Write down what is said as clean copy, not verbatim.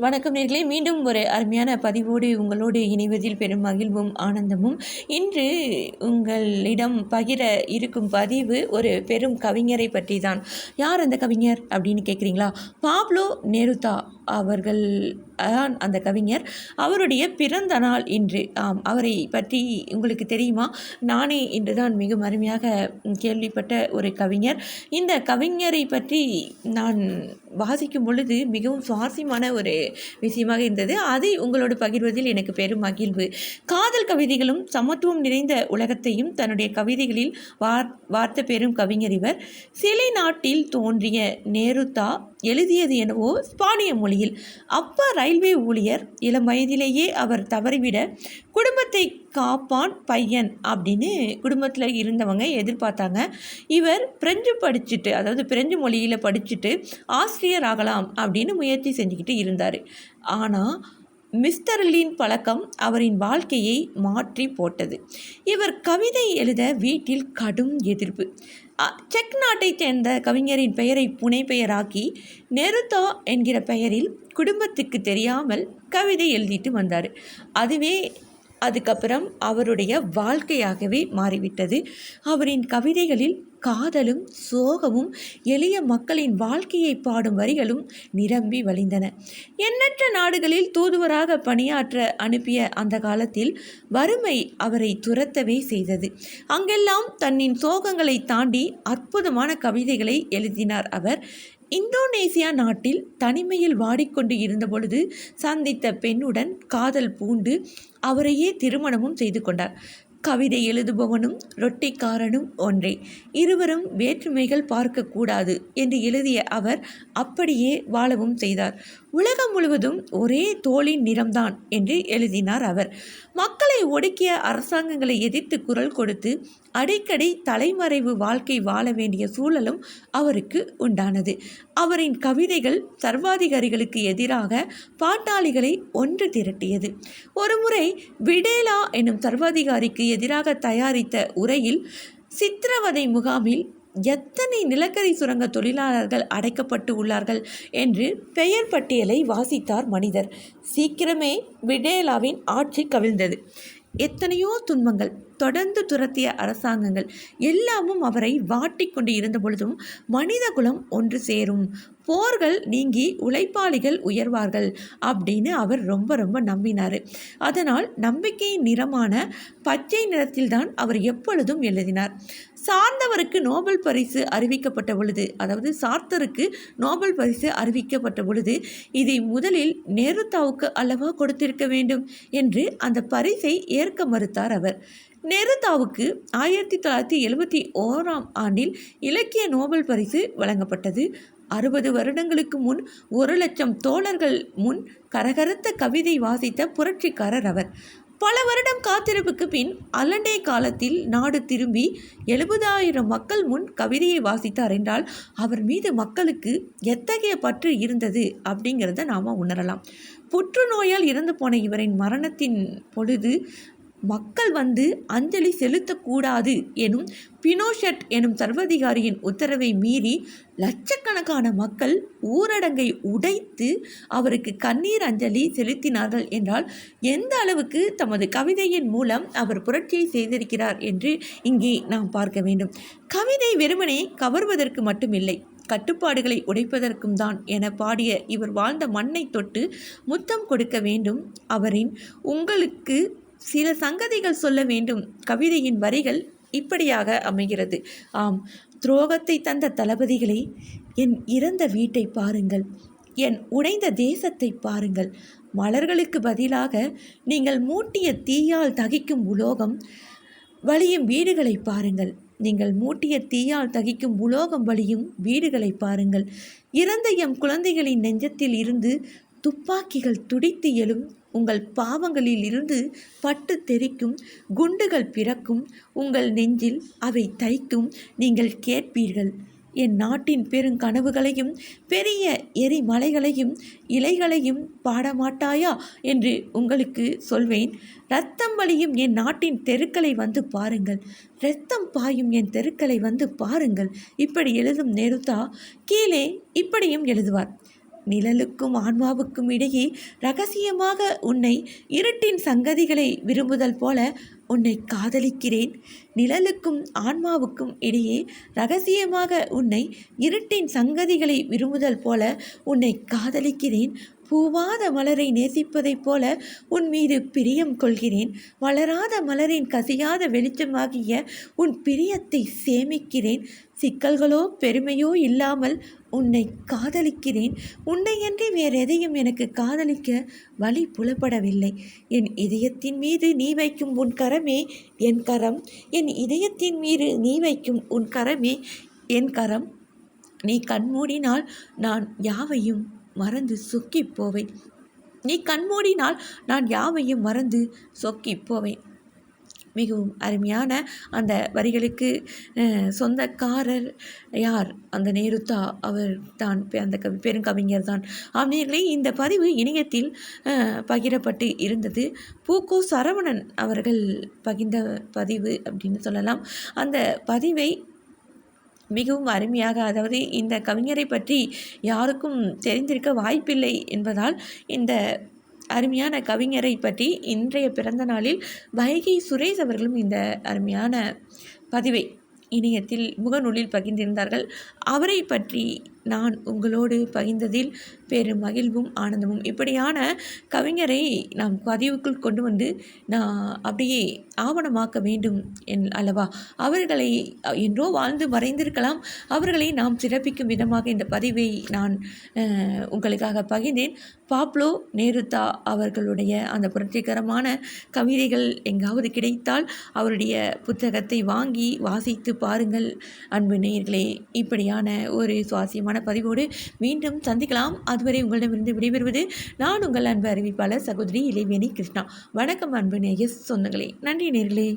வணக்கம் நேர்களே, மீண்டும் ஒரு அருமையான பதிவோடு உங்களோடு இணைவதில் பெரும் மகிழ்வும் ஆனந்தமும். இன்று உங்களிடம் பகிர இருக்கும் பதிவு ஒரு பெரும் கவிஞரை பற்றி தான். யார் அந்த கவிஞர் அப்படின்னு கேட்குறீங்களா? பாப்லோ நெருதா அவர்கள் தான் அந்த கவிஞர். அவருடைய பிறந்த நாள் இன்று. அவரை பற்றி உங்களுக்கு தெரியுமா? நானே இன்று தான் மிக அருமையாக கேள்விப்பட்ட ஒரு கவிஞர். இந்த கவிஞரை பற்றி நான் வாசிக்கும் பொழுது மிகவும் சுவாரஸ்யமான ஒரு விஷயமாக இருந்தது. அதை உங்களோடு பகிர்வதில் எனக்கு பெரும் மகிழ்வு. காதல் கவிதைகளும் சமத்துவம் நிறைந்த உலகத்தையும் தன்னுடைய கவிதைகளில் வார்த்த பெரும் கவிஞர் இவர். சிலை நாட்டில் தோன்றிய நேருதா எழுதியது என்னவோ ஸ்பானிய மொழியில். அப்பா ரயில்வே ஊழியர். இளம் வயதிலேயே அவர் தவறிவிட குடும்பத்தை காப்பான் பையன் அப்படின்னு குடும்பத்தில் இருந்தவங்க எதிர்பார்த்தாங்க. இவர் பிரெஞ்சு படிச்சுட்டு, அதாவது பிரெஞ்சு மொழியில் படிச்சுட்டு ஆசிரியர் ஆகலாம் அப்படின்னு முயற்சி செஞ்சுக்கிட்டு இருந்தார். ஆனால் மிஸ்டர்லின் பழக்கம் அவரின் வாழ்க்கையை மாற்றி போட்டது. இவர் கவிதை எழுத வீட்டில் கடும் எதிர்ப்பு. செக் நாட்டைச் சேர்ந்த கவிஞரின் பெயரை புனைப்பெயராக்கி நெருதா என்கிற பெயரில் குடும்பத்துக்கு தெரியாமல் கவிதை எழுதிட்டு வந்தார். அதுக்கப்புறம் அவருடைய வாழ்க்கையாகவே மாறிவிட்டது. அவரின் கவிதைகளில் காதலும் சோகமும் எளிய மக்களின் வாழ்க்கையை பாடும் வரிகளும் நிரம்பி வழிந்தன. எண்ணற்ற நாடுகளில் தூதுவராக பணியாற்ற அனுப்பிய அந்த காலத்தில் வறுமை அவரை துரத்தவே செய்தது. அங்கெல்லாம் தன்னின் சோகங்களை தாண்டி அற்புதமான கவிதைகளை எழுதினார் அவர். இந்தோனேசியா நாட்டில் தனிமையில் வாடிக்கொண்டு இருந்தபொழுது சந்தித்த பெண்ணுடன் காதல் பூண்டு அவரையே திருமணமும் செய்து கொண்டார். கவிதை எழுதுபவனும் ரொட்டிக்காரனும் ஒன்றே, இருவரும் வேற்றுமைகள் பார்க்கக்கூடாது என்று எழுதிய அவர் அப்படியே வாழவும் செய்தார். உலகம் முழுவதும் ஒரே தோளின் நிறம்தான் என்று எழுதினார் அவர். மக்களை ஒடுக்கிய அரசாங்கங்களை எதிர்த்து குரல் கொடுத்து அடிக்கடி தலைமறைவு வாழ்க்கை வாழ வேண்டிய சூழலும் அவருக்கு உண்டானது. அவரின் கவிதைகள் சர்வாதிகாரிகளுக்கு எதிராக பாட்டாளிகளை ஒன்று திரட்டியது. ஒருமுறை விடேலா என்னும் சர்வாதிகாரிக்கு எதிராக தயாரித்த உரையில் சித்திரவதை முகாமில் எத்தனை நிலக்கரி சுரங்க தொழிலாளர்கள் அடைக்கப்பட்டு உள்ளார்கள் என்று பெயர் பட்டியலை வாசித்தார் மனிதர். சீக்கிரமே விடேலாவின் ஆட்சி கவிழ்ந்தது. எத்தனையோ துன்பங்கள், தொடர்ந்து துரத்திய அரசாங்கங்கள் எல்லாமும் அவரை வாட்டி கொண்டு இருந்த பொழுதும் மனித குலம் ஒன்று சேரும், போர்கள் நீங்கி உழைப்பாளிகள் உயர்வார்கள் அப்படின்னு அவர் ரொம்ப ரொம்ப நம்பினார். அதனால் நம்பிக்கையின் நிறமான பச்சை நிறத்தில்தான் அவர் எப்பொழுதும் எழுதினார். சார்ந்தவருக்கு நோபல் பரிசு அறிவிக்கப்பட்ட பொழுது, அதாவது சார்த்தருக்கு நோபல் பரிசு அறிவிக்கப்பட்ட பொழுது இதை முதலில் நேருதாவுக்கு அல்லவா கொடுத்திருக்க வேண்டும் என்று அந்த பரிசை ஏற்க மறுத்தார் அவர். நெருதாவுக்கு 1971 இலக்கிய நோபல் பரிசு வழங்கப்பட்டது. 60 வருடங்களுக்கு முன் 1,00,000 தோழர்கள் முன் கரகரத்த கவிதை வாசித்த புரட்சிக்காரர் அவர். பல வருடம் காத்திருப்புக்கு பின் அலண்டே காலத்தில் நாடு திரும்பி 70,000 மக்கள் முன் கவிதையை வாசித்தார் என்றால் அவர் மீது மக்களுக்கு எத்தகைய பற்று இருந்தது அப்படிங்கிறத நாம் உணரலாம். புற்றுநோயால் இறந்து போன இவரின் மரணத்தின் பொழுது மக்கள் வந்து அஞ்சலி செலுத்தக்கூடாது எனும் பினோஷெட் எனும் சர்வாதிகாரியின் உத்தரவை மீறி லட்சக்கணக்கான மக்கள் ஊரடங்கை உடைத்து அவருக்கு கண்ணீர் அஞ்சலி செலுத்தினார்கள் என்றால் எந்த அளவுக்கு தமது கவிதையின் மூலம் அவர் புரட்சியை செய்திருக்கிறார் என்று இங்கே நாம் பார்க்க வேண்டும். கவிதை வெறுமனே கவர்வதற்கு மட்டுமில்லை, கட்டுப்பாடுகளை உடைப்பதற்கும் தான் என பாடிய இவர் வாழ்ந்த மண்ணை தொட்டு முத்தம் கொடுக்க வேண்டும். அவரின் உங்களுக்கு சில சங்கதிகள் சொல்ல வேண்டும் கவிதையின் வரிகள் இப்படியாக அமைகிறது. ஆம், துரோகத்தை தந்த தளபதிகளே, என் இறந்த வீட்டை பாருங்கள், என் உடைந்த தேசத்தை பாருங்கள். மலர்களுக்கு பதிலாக நீங்கள் மூட்டிய தீயால் தகிக்கும் உலோகம் வலியும் வீடுகளை பாருங்கள். நீங்கள் மூட்டிய தீயால் தகிக்கும் உலோகம் வலியும் வீடுகளை பாருங்கள். இறந்த எம் குழந்தைகளின் நெஞ்சத்தில் இருந்து துப்பாக்கிகள் துடித்து எழும். உங்கள் பாவங்களில் இருந்து பட்டு தெரிக்கும் குண்டுகள் பிறக்கும். உங்கள் நெஞ்சில் அவை தைக்கும். நீங்கள் கேட்பீர்கள், என் நாட்டின் பெருங்கனவுகளையும் பெரிய எரிமலைகளையும் இலைகளையும் பாடமாட்டாயா என்று உங்களுக்கு சொல்வேன். இரத்தம் வலியும் என் நாட்டின் தெருக்களை வந்து பாருங்கள், இரத்தம் பாயும் என் தெருக்களை வந்து பாருங்கள். இப்படி எழுதும் நேருதா கீழே இப்படியும் எழுதுவார். நிழலுக்கும் ஆன்மாவுக்கும் இடையே ரகசியமாக உன்னை இருட்டின் சங்கதிகளை விரும்புதல் போல உன்னை காதலிக்கிறேன். நிழலுக்கும் ஆன்மாவுக்கும் இடையே ரகசியமாக உன்னை இருட்டின் சங்கதிகளை விரும்புதல் போல உன்னை காதலிக்கிறேன். பூவாத மலரை நேசிப்பதைப் போல உன் மீது பிரியம் கொள்கிறேன். வளராத மலரின் கசியாத வெளிச்சமாகிய உன் பிரியத்தை சேமிக்கிறேன். சிக்கல்களோ பெருமையோ இல்லாமல் உன்னை காதலிக்கிறேன். உன்னையன்றி வேறெதையும் எனக்கு காதலிக்க வழி புலப்படவில்லை. என் இதயத்தின் மீது நீ வைக்கும் உன் கரமே என் கரம். என் இதயத்தின் மீது நீ வைக்கும் உன் கரமே என் கரம். நீ கண்மூடினால் நான் யாவையும் மறந்து சொக்கி போவேன். நீ கண்மூடினால் நான் யாவையும் மறந்து சொக்கி போவேன். மிகவும் அருமையான அந்த வரிகளுக்கு சொந்தக்காரர் யார்? அந்த நேருத்தா அவர் தான், அந்த பெருங்கவிஞர் தான். ஆமையர்களே, இந்த பதிவு இணையத்தில் பகிரப்பட்டு இருந்தது. பூகோ சரவணன் அவர்கள் பகிர்ந்த பதிவு அப்படின்னு சொல்லலாம். அந்த பதிவை மிகவும் அருமையாக, அதாவது இந்த கவிஞரை பற்றி யாருக்கும் தெரிந்திருக்க வாய்ப்பில்லை என்பதால் இந்த அருமையான கவிஞரை பற்றி இன்றைய பிறந்த நாளில் வைகை சுரேஷ் அவர்களும் இந்த அருமையான பதிவை இணையத்தில் முகநூலில் பகிர்ந்திருந்தார்கள். அவரை பற்றி நான் உங்களோடு பகிர்ந்ததில் பெரும் மகிழ்வும் ஆனந்தமும். இப்படியான கவிஞரை நாம் பதிவுக்குள் கொண்டு வந்து நான் அப்படியே ஆவணமாக்க வேண்டும் அல்லவா? அவர்களை என்றோ வாழ்ந்து மறைந்திருக்கலாம், அவர்களை நாம் சிறப்பிக்கும் விதமாக இந்த பதிவை நான் உங்களுக்காக பகிர்ந்தேன். பாப்லோ நேருதா அவர்களுடைய அந்த புரட்சிகரமான கவிதைகள் எங்காவது கிடைத்தால் அவருடைய புத்தகத்தை வாங்கி வாசித்து பாருங்கள் அன்பு நேயர்களே. இப்படியான ஒரு சுவாரஸ்யமான பதிவோடு மீண்டும் சந்திக்கலாம். அதுவரை உங்களிடமிருந்து விடைபெறுவது நான் உங்கள் அன்பு அறிவிப்பாளர் சகோதரி இளைவேணி கிருஷ்ணா. வணக்கம் அன்பு நேய சொந்தங்களே. நன்றி நேயர்களே.